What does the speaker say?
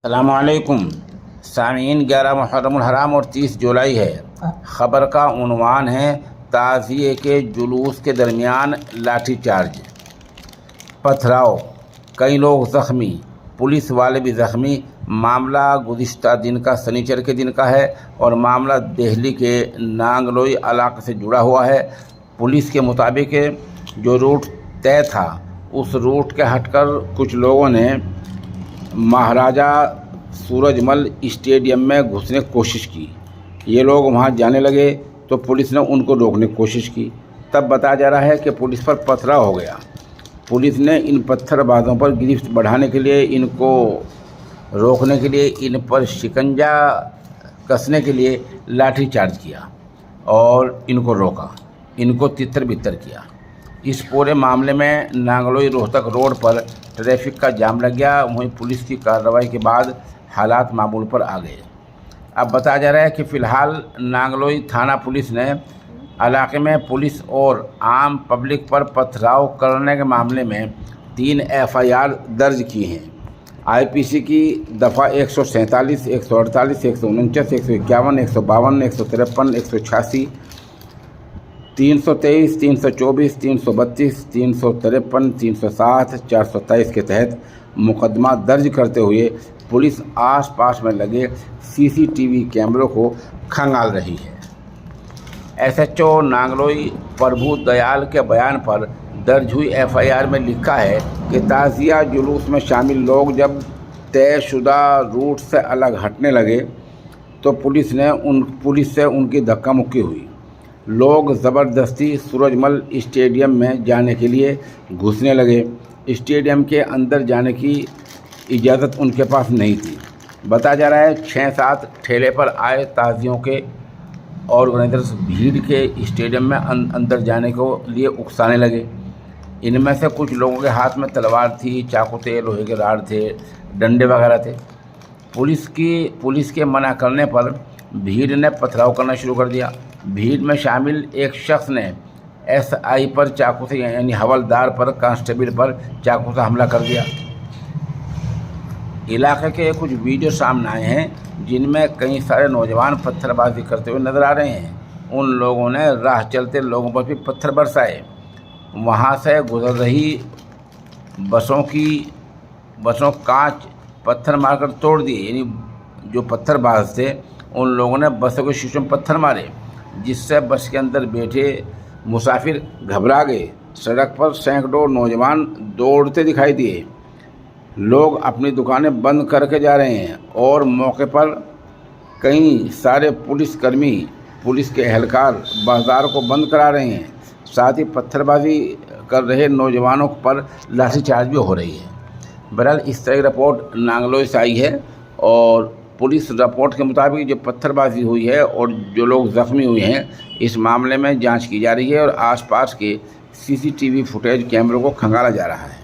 अस्सलामुअलैकुम सामीन। 11 मुहर्रमुल हराम और 30 जुलाई है। ख़बर का उन्वान है ताज़िए के जुलूस के दरमियान लाठीचार्ज, पथराव, कई लोग ज़ख्मी, पुलिस वाले भी ज़ख्मी। मामला गुज़िश्ता दिन का शनिचर के दिन का है और मामला दिल्ली के नांगलोई इलाके से जुड़ा हुआ है। पुलिस के मुताबिक जो रूट तय था उस रूट के हटकर कुछ लोगों ने महाराजा सूरजमल स्टेडियम में घुसने की कोशिश की। ये लोग वहाँ जाने लगे तो पुलिस ने उनको रोकने की कोशिश की। तब बताया जा रहा है कि पुलिस पर पथराव हो गया। पुलिस ने इन पत्थरबाजों पर गिरफ्त बढ़ाने के लिए, इनको रोकने के लिए, इन पर शिकंजा कसने के लिए लाठीचार्ज किया और इनको रोका, इनको तितर बितर किया। इस पूरे मामले में नांगलोई रोहतक रोड पर ट्रैफिक का जाम लग गया। वहीं पुलिस की कार्रवाई के बाद हालात मामूल पर आ गए। अब बताया जा रहा है कि फ़िलहाल नांगलोई थाना पुलिस ने इलाके में पुलिस और आम पब्लिक पर पथराव करने के मामले में 3 FIR दर्ज की हैं। IPC की दफ़ा 147, 148, 149, 151, 152, 153, 186, 323, 324, 332, 353, 360, 427 के तहत मुकदमा दर्ज करते हुए पुलिस आसपास में लगे CCTV कैमरों को खंगाल रही है। SHO नांगलोई प्रभु दयाल के बयान पर दर्ज हुई FIR में लिखा है कि ताज़िया जुलूस में शामिल लोग जब तयशुदा रूट से अलग हटने लगे तो पुलिस से उनकी धक्का मुक्की हुई। लोग ज़बरदस्ती सूरजमल स्टेडियम में जाने के लिए घुसने लगे। स्टेडियम के अंदर जाने की इजाज़त उनके पास नहीं थी। बताया जा रहा है 6-7 ठेले पर आए ताज़ियों के ऑर्गेनाइजर्स भीड़ के स्टेडियम में अंदर जाने को लिए उकसाने लगे। इनमें से कुछ लोगों के हाथ में तलवार थी, चाकू थे, लोहे के राड थे, डंडे वगैरह थे। पुलिस के मना करने पर भीड़ ने पथराव करना शुरू कर दिया। भीड़ में शामिल एक शख्स ने SI पर चाकू से, यानी हवलदार पर, कांस्टेबल पर चाकू से हमला कर दिया। इलाके के कुछ वीडियो सामने आए हैं जिनमें कई सारे नौजवान पत्थरबाजी करते हुए नजर आ रहे हैं। उन लोगों ने राह चलते लोगों पर भी पत्थर बरसाए। वहां से गुजर रही बसों कांच पत्थर मारकर तोड़ दिए। यानी जो पत्थरबाज थे उन लोगों ने बसों के शीशों में पत्थर मारे, जिससे बस के अंदर बैठे मुसाफिर घबरा गए। सड़क पर सैकड़ों नौजवान दौड़ते दिखाई दिए। लोग अपनी दुकानें बंद करके जा रहे हैं और मौके पर कई सारे पुलिसकर्मी, पुलिस के एहलकार बाजार को बंद करा रहे हैं। साथ ही पत्थरबाजी कर रहे नौजवानों पर लाठीचार्ज भी हो रही है। बहरहाल इस तरह की रिपोर्ट नांगलोई से आई है और पुलिस रिपोर्ट के मुताबिक जो पत्थरबाजी हुई है और जो लोग ज़ख्मी हुए हैं, इस मामले में जांच की जा रही है और आसपास के CCTV फुटेज कैमरों को खंगाला जा रहा है।